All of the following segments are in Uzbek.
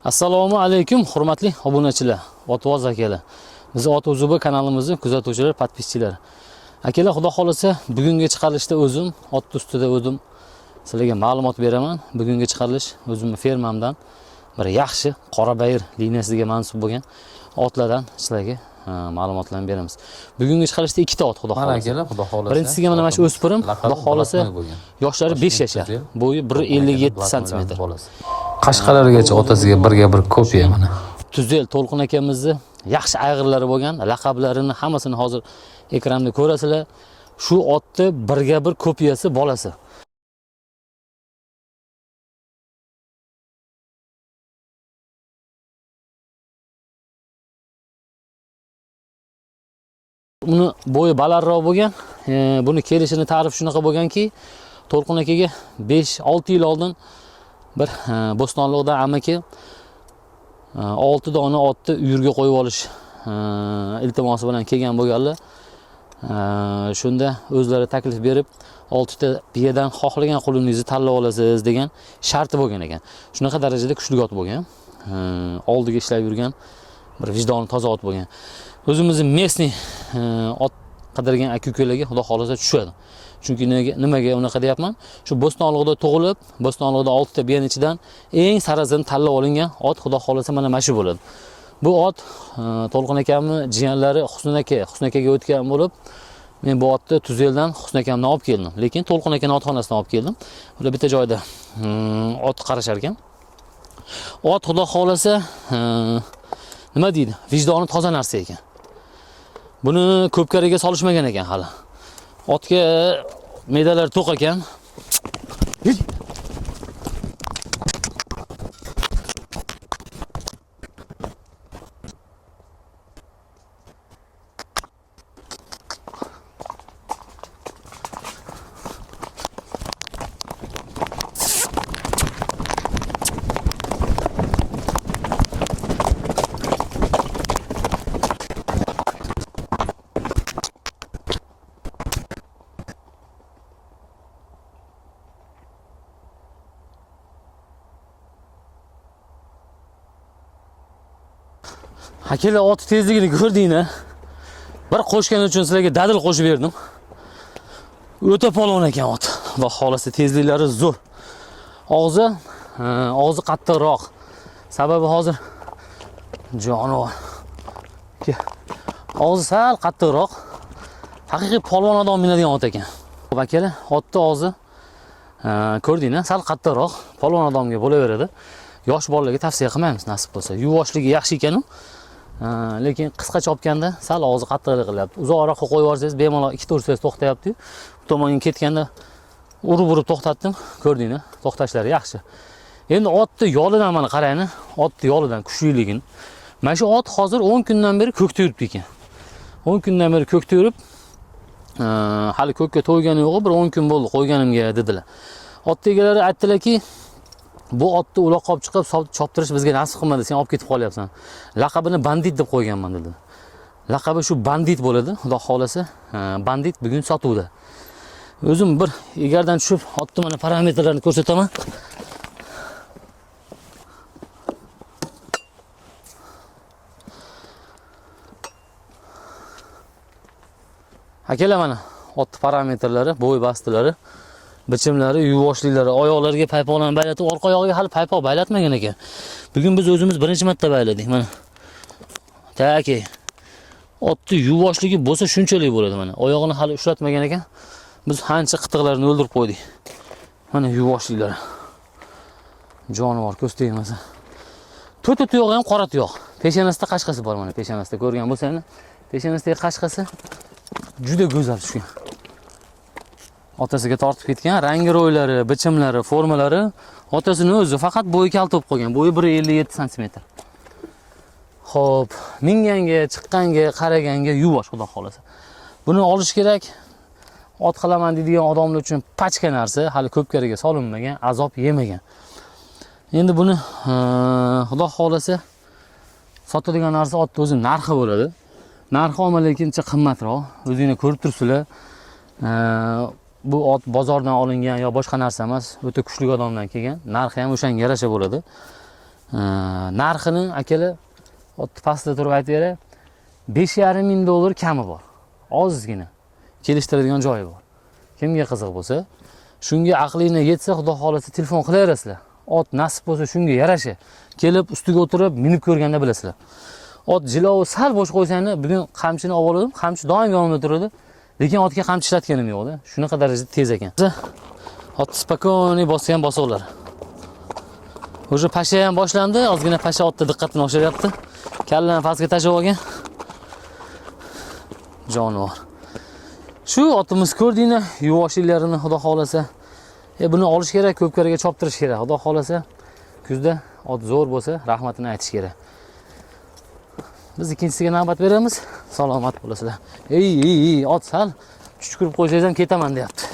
Assalomu alaykum, hurmatli obunachilar, Otvoz akalar. Biz Otvozubi kanalimizni kuzatuvchilar, podpischilar. Akalar, xudo xolasa, bugungi chiqarishda o'zim ot ustida o'zim sizlarga ma'lumot beraman. Bugungi chiqarish o'zimning fermamdan bir yaxshi Qorabayir liniyasiga mansub bo'lgan otlardan sizlarga ma'lumotlarni beramiz. Bugungi chiqarishda ikkita ot, xudo xolasa. Mana akalar, xudo xolasa. Birinchisiga mana shu o'spirim, xudo xolasa, yoshlari 5 yashar. Bo'yi 1.57 sm. Qashqalargacha otasiga birga bir kopiya mana. Tuzel To'lqin akamizni yaxshi ayg'irlari bo'lgan, laqablarini hammasini hozir ekranda ko'rasizlar. Shu otni birga bir kopiyasi bolasi. Uni bo'yi balandroq bo'lgan, buni kelishini ta'rif shunaqa bo'lganki, To'lqin akaga 5-6 yil oldin bir Bo'stonliqda amaki 6 dona otni uyurga qo'yib olish iltimosi bilan kelgan bo'lganlar. Shunda o'zlari taklif berib, 6 ta biyadan xohlagan qulingizni tanlab olasiz degan sharti bo'lgan ekan. Shunaqa darajada kuchli ot bo'lgan. Oldiga ishlab yurgan bir vijdoni toza ot bo'lgan. O'zimizning mesni ot qidirgan aka-ukalarga xudo xolasa tushadi. Chunki nimaga unaqa deyapman? Shu Bo'stonliqda tug'ilib, Bo'stonliqda 6 ta biyaning ichidan eng sarazini tanlab olingan ot xudo xolasa mana shu bo'ladi. Bu ot To'lqin akamning jiyanlari Husn akaga o'tgan bo'lib, men bu otni Tuzeldan Husn akamdan olib keldim. Lekin To'lqin akaning otxonasidan olib keldim. Ular bitta joyda ot qarashar ekan. Ot xudo xolasa nima deydi? Vijdoni toza narsa ekan. Buni ko'pkariga solishmagan ekan hali. Otga medalar to'q ekan. Akalar, ot tezligini ko'rdinglar. Bir qo'shgan uchun sizlarga dadil qo'shib berdim. O'ta polvon ekan ot. Xudo xolasa tezliklari zo'r. Og'zi qattiqroq. Sababi hozir jonivor. Og'zi sal qattiqroq. Haqiqiy polvon odam minadigan ot ekan. Akalar, otning og'zi ko'rdinglar, sal qattiqroq. Polvon odamga bo'laveradi. Yosh bolalarga tavsiya qilmaymiz nasib bo'lsa. Yuvoshligi yaxshi ekan-ku. Lekin qisqa chopganda sal og'zi qattiqlik qilyapti. Uzoqroqqa qo'yib yuborsangiz, bemalol 2 tursangiz to'xtayapti-yu. Bu tomonga ketganda urib to'xtatdim. Ko'rdinglar, to'xtashlari yaxshi. Endi otni yolidan mana qarayni, otni yolidan kuchliligini. Mana shu ot hozir 10 kundan beri ko'kda yuribdi ekan. 10 kundan beri ko'kda yurib, hali ko'kka to'ygani yo'q, bir 10 kun bo'ldi qo'yganimga dedilar. Ot egalari aytdilarki, bu otni uloqqa olib chiqib choptirish bizga nasib qilmadi, sen olib ketib qolyapsan. Laqabini bandit deb qo'yganman dedi. Laqabi shu bandit bo'ladi, xudo xolasa. Bandit bugun sotuvda. O'zim bir egardan tushib, otni mana parametrlarini ko'rsataman. Akalar, mana otni parametrlari, bo'y bastilari, bichimlari, yuvvoshliklari, oyoqlariga paypoqlarni baylatib, orqa oyog'iga hali paypoq baylatmagan ekan. Bugun biz o'zimiz birinchi marta bayladik mana. Taki. Otni yuvvoshligi bo'lsa shunchalik bo'ladi mana. Oyog'ini hali ushlatmagan ekan. Biz ancha qitiqlarini o'ldirib qo'ydik. Mana yuvvoshliklari. Jonivor ko'z tegmasa. To'ti tuyog'i ham qora tuyoq. Peshonasida qashqasi bor mana, peshonasida ko'rgan bo'lsangiz, peshonasidagi qashqasi juda go'zal tushgan. Otasiga tortib ketgan, rangi ro'ylari, bichimlari, formalari otasining o'zi faqat bo'yi kalto'p qo'ygan. Bo'yi 1.57 sm. Xo'p, minganga, chiqqanga, qaraganga yuvosh xudo xolasa. Buni olish kerak. Ot qilaman deydigan odamlar uchun pachka narsa, hali ko'pkariga solinmagan, azob yemagan. Endi buni xudo xolasa sotadigan narsa otning o'zi narxi bo'ladi. Narxi ham lekincha qimmatroq. O'zingizlar ko'rib turibsizlar. Bu ot bozordan olingan yo boshqa narsa emas, o'ta kuchli odamdan kelgan. Narxi ham o'shanga yarasha bo'ladi. Narxini akalar o'tni pastda turib aytaveray, 5,5 ming dollar kami bor. Ozgina kelishtiradigan joyi bor. Kimga qiziq bo'lsa, shunga aqlingizga yetsa, xudo xolasa telefon qilaverasizlar. Ot nasib bo'lsa shunga yarasha kelib ustiga o'tirib minib ko'rganda bilasizlar. Ot jilovi sal bosh qo'ysanglar, bugun qamchini olib oldim. Qamchi doim yonimda turadi, lekin otga qamchi ishlatganim yo'q-da. Shunaqa darajada tez ekan. Ot spokoniy bosgan bosoqlar. O'sha pasha ham boshlandi. Ozgina pasha otda diqqatini oshiryapti. Kallani pastga tashlab olgan. Jonivor. Shu otimiz ko'rdinglar, yuvoshliklarini xudo xolasa. Buni olish kerak, ko'pkariga choptirish kerak. Xudo xolasa kuzda ot zo'r bo'lsa, rahmatini aytish kerak. Biz ikkinchisiga navbat beramiz. Salomat bo'lasizlar. Ot sal chuchkurib qo'ysangiz ham ketaman deyapti.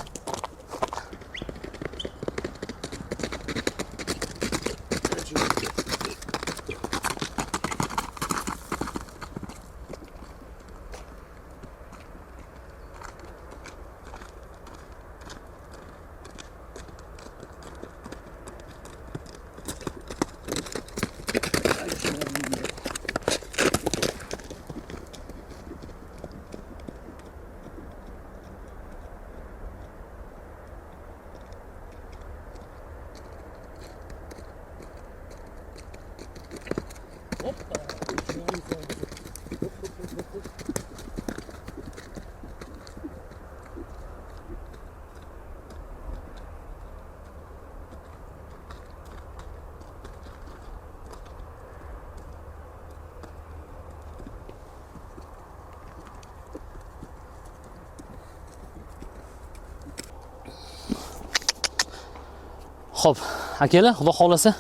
Xo'p, akalar, xudo xolasa,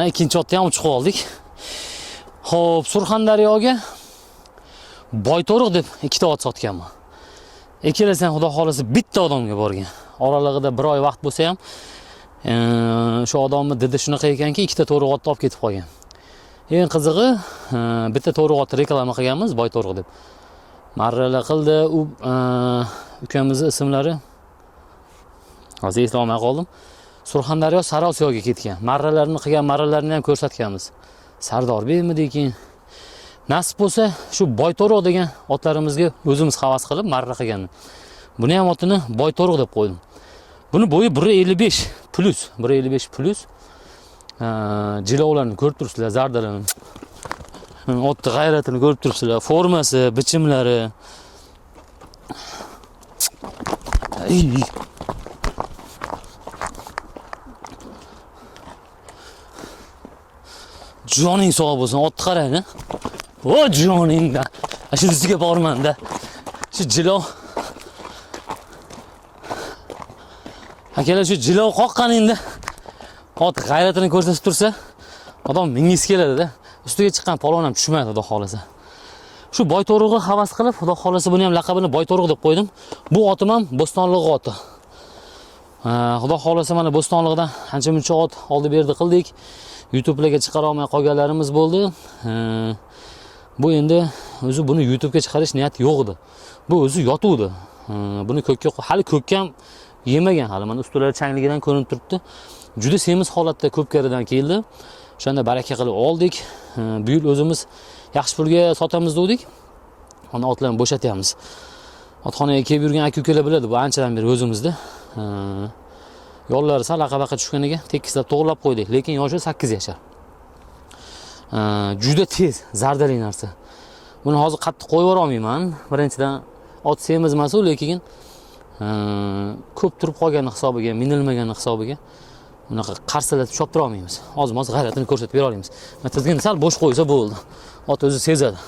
ikkinchi otni ham chiqib oldik. Xo'p, Surxondaryoga Boyto'riq deb ikkita ot sotganman. Ikkalasidan xudo xolasa bitta odamga borgan. Oralig'ida 1 oy vaqt bo'lsa ham, shu odamning didi shunaqa ekanki, ikkita to'riq otni olib ketib qolgan. Eng qizig'i, bitta to'riq otni reklama qilganmiz, Boyto'riq deb. Marralar qildi, u ukamizning ismlari hozir eslolmay qoldim. Surxondaryo Sarosiyoga ketgan. Marralarni qilgan marralarni ham ko'rsatganmiz. Sardorbekmidikin. Nasib bo'lsa, shu Boyto'riq degan otlarimizga o'zimiz havas qilib marra qilgan. Buni ham otini Boyto'riq deb qo'ydim. Buni bo'yi 1.55 plus, 1.55 plus. Jilovlarni ko'rib turibsizlar, zardalarni. Otning g'ayratini ko'rib turibsizlar, formasi, bichimlari. Joning sog' bo'lsin, otni qarang-a. O joningda. Shunisiga bormanda. Shu jilov. Akalar, shu jilov qoqqaningda ot g'ayratini ko'rsatib tursa, odam mingisi keladi-da. Ustiga chiqqan polvon ham tushmaydi, xudo xolasa. Shu Boyto'riqni havas qilib, xudo xolasa buni ham laqabini Boyto'riq deb qo'ydim. Bu otim ham Bo'stonliq oti. Xudo xolasa mana Bo'stonliqdan ancha-muncha ot oldi-berdi qildik. YouTube'larga chiqara olmay qolganlarimiz bo'ldi. Bu endi o'zi buni YouTube'ga chiqarish niyati yo'q edi. Bu o'zi yotuvdi. Buni ko'kka hali ko'kkam yemagan hali. Mana ustilari changligidan ko'rinib turibdi. Juda semiz holatda ko'pkaridan keldi. O'shanda baraka qilib oldik. Bu yil o'zimiz yaxshi pulga sotamiz dedik. Mana otlarni bo'shatyapmiz. Otxonaga kelib yurgan aka-ukalar biladi, bu anchadan beri o'zimizda. Yo'llari sal aqabaqa tushganiga tekkislab to'g'rilab qo'ydik, lekin yoshi 8 yashar. Juda tez, zardali narsa. Buni hozir qattiq qo'yib yubora olmayman. Birinchidan ot semiz emas, lekin ko'p turib qolgan hisobiga, minilmagan hisobiga bunaqa qarsilatib choptira olmaymiz. Oz-moz g'ayratini ko'rsatib bera olamiz. Tizginni sal bo'sh qo'ysa bo'ldi. Ot o'zi sezadi.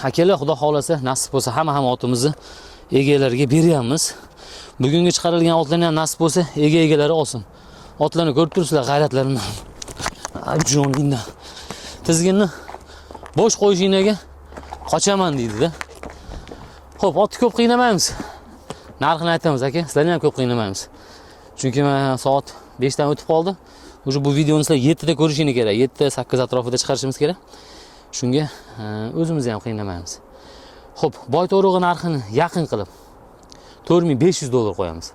Akalar, xudo xolasa, nasib bo'lsa hamma otimizni egalariga beryapmiz. Bugungi chiqarilgan otlarni ham nasib bo'lsa, egalari olsin. Otlarni ko'rib turibsizlar, g'ayratlarini. Joningdan. Tizginni bo'sh qo'yishingizga qochaman deydi-da. Xo'p, otni ko'p qiynamaymiz. Narxini aytamiz aka, sizlarni ham ko'p qiynamaymiz. Chunki men soat 5 dan o'tib qoldi. O'sha bu videoni sizlar 7 da ko'rishingni kerak. 7-8 atrofida chiqarishimiz kerak. Shunga o'zimizni ham qiynamaymiz. Xo'p, Boyto'riq narxini yaqin qilib 4500 dollar qo'yamiz.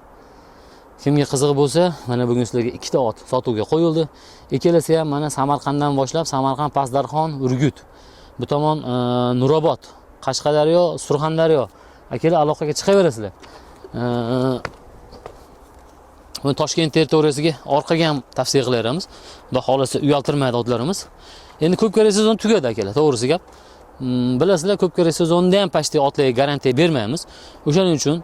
Kimga qiziq bo'lsa, mana bugun sizlarga ikkita ot sotuvga qo'yildi. Ikkalasi ham mana Samarqanddan boshlab, Samarqand, Pastdarxon, Urgut. Bu tomon Nurobod, Qashqadaryo, Surxondaryo. Akalar aloqaga chiqaverasizlar. Buni Toshkent territoriyasiga orqaga ham tavsiya qilaveramiz. Xudo xolasa uyaltirmaydi otlarimiz. Endi ko'p kerak sezon tugadi akalar, to'g'risi gap. Bilasizlar, ko'p kerak sezonda ham pashti otlarga garantiya bermaymiz. O'shaning uchun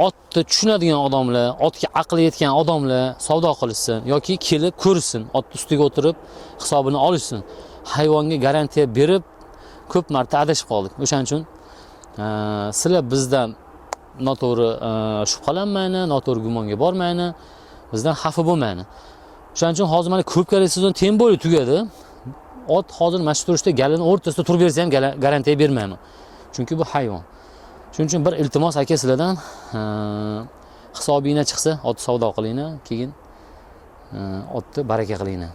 otni tushunadigan odamlar, otga aqli yetgan odamlar savdo qilishsin yoki kelib ko'rsin, ot ustiga o'tirib hisobini olishsin. Hayvonga garantiya berib ko'p marta adashib qoldik. O'shaning uchun sizlar bizdan noto'g'ri shubhalanmayni, noto'g'ri gumonga bormayni, bizdan xafa bo'lmayni. O'shaning uchun hozir mana ko'p kerak sezon tem bo'yi tugadi. Ot hozir mana shu turishda galini o'rtasida turib bersa ham garantiya bermayman. Chunki bu hayvon. Shuning uchun bir iltimos aka sizlardan hisobingizga chiqsa, ot savdo qilinglar, keyin otni baraka qilinglar.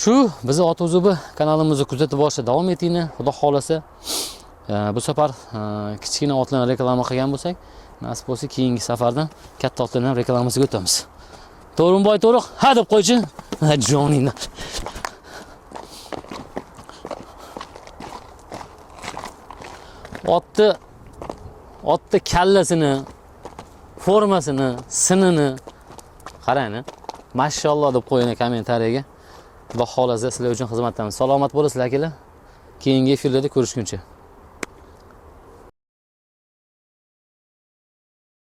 Shu bizni Ot Uzubi kanalimizni kuzatib borishda davom etinglar. Xudo xolasa bu safar kichkina otlarni reklama qilgan bo'lsak, nasib bo'lsa keyingi safardan katta otlarni ham reklamasiga o'tamiz. To'g'rimi boy to'riq? Ha deb qo'ychi. Joninglar. Otni kallasini, formasini, sinini qarang. Mashalloh deb qo'ying kommentariyaga. Xudo xolasa sizlar uchun xizmatdamiz. Salomat bo'lasizlar akalar. Keyingi efirlarda ko'rishguncha.